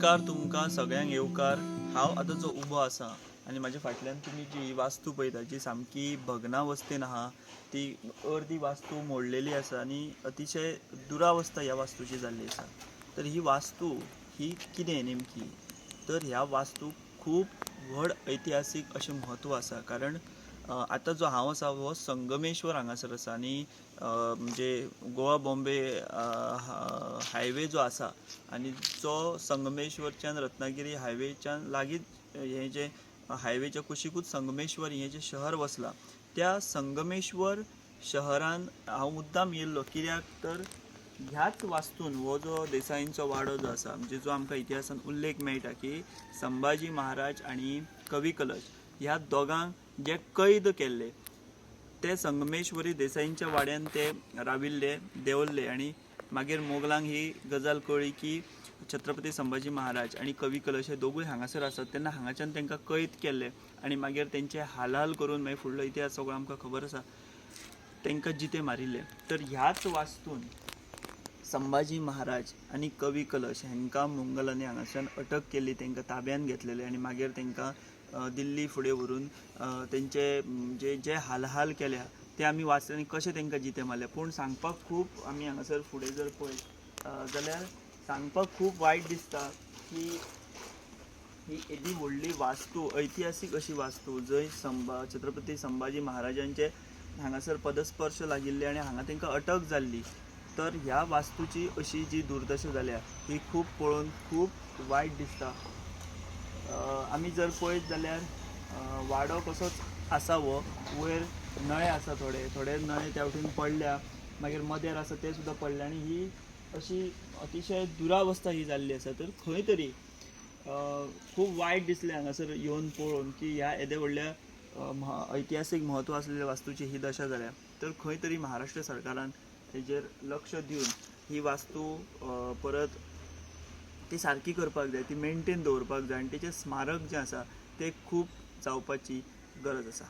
नमस्कार तुमकां सगळ्यांक येवकार। हांव आतां जो उबो आसा आनी म्हाज्या फाटल्यान तुमी जी वास्तू पळयता जी सामकी भग्नावस्थेन आहा, ती अर्दी वास्तू मोडलेली आसा आनी अतिशय दुरावस्था ह्या वास्तूची जाल्ली आसा। तर ही वास्तू ही कितें नेमकी? तर ह्या वास्तूक खूब व्हड ऐतिहासीक अशें म्हत्व आसा, कारण आतां जो हांव आसा हो संगमेश्वर हांगासर आसा आनी म्हणजे गोवा बॉम्बे हायवे जो आसा आनी जो संगमेश्वरच्यान रत्नागिरी हायवेच्यान लागींच हें जें हायवेच्या कुशीकूच संगमेश्वर हें जें शहर वसलां, त्या संगमेश्वर शहरान हांव मुद्दाम येयल्लो कित्याक तर ह्याच वास्तून हो जो देसाईंचो वाडो जो आसा, म्हणजे जो आमकां इतिहासान उल्लेख मेळटा की संभाजी महाराज आनी कवी कलश ह्या दोगांक जे कैद केल्ले ते संगमेश्वरी देसाईंच्या वाड्यान ते राविल्ले देंवल्ले आनी मागीर मोगलांक ही गजाल कळ्ळी की छत्रपती संभाजी महाराज आनी कवी कलश हे दोगूय हांगासर आसात, तेन्ना हांगाच्यान तांकां कैद केल्ले आनी मागीर तेंचे हाल करून मागीर फुडलो इतिहास सगळो आमकां खबर आसा, तांकां जिते मारिल्ले। तर ह्याच वास्तून संभाजी महाराज आनी कवी कलश हांकां मुंगलांनी हांगाच्यान अटक केल्ली, तांकां ताब्यान घेतलेले आनी मागीर तांकां दिल्ली फुडें व्हरून तेंचे जे हाल केल्या ते आमी वाचले आनी कशें तांकां जिते मारले। पूण सांगपाक खूब आमी हांगासर फुडें जर पळयत जाल्यार सांगपाक खूब वायट दिसता की ही एदी व्हडली वास्तू, ऐतिहासीक अशी वास्तू जंय छत्रपती संभाजी महाराजांचे हांगासर पदस्पर्श लागिल्ले आनी हांगा तांकां अटक जाल्ली, तर ह्या वास्तूची अशी जी दुर्दशा जाल्या ही खूब पळोवन खूब वायट दिसता। आमी जर पळयत जाल्यार वाडो कसोच आसा हो, वयर नळे आसा, थोडे नळे त्या वटेन पडल्या, मागीर मदेर आसा ते सुद्दां पडले आनी ही अशी अतिशय दुरावस्था ही जाल्ली आसा। तर खंय तरी खूब वायट दिसलें हांगासर येवन पळोवन की ह्या येदे व्हडल्या ऐतिहासीक म्हत्व आसलेल्या वास्तूची ही दशा जाल्या। तर खंय तरी महाराष्ट्र सरकारान हेजेर लक्ष दिवन ही वास्तू परत ती सारकी करपाक जाय, ती मेनटेन दवरपाक जाय आनी तेचें स्मारक जें आसा तें खूब जावपाची गरज आसा।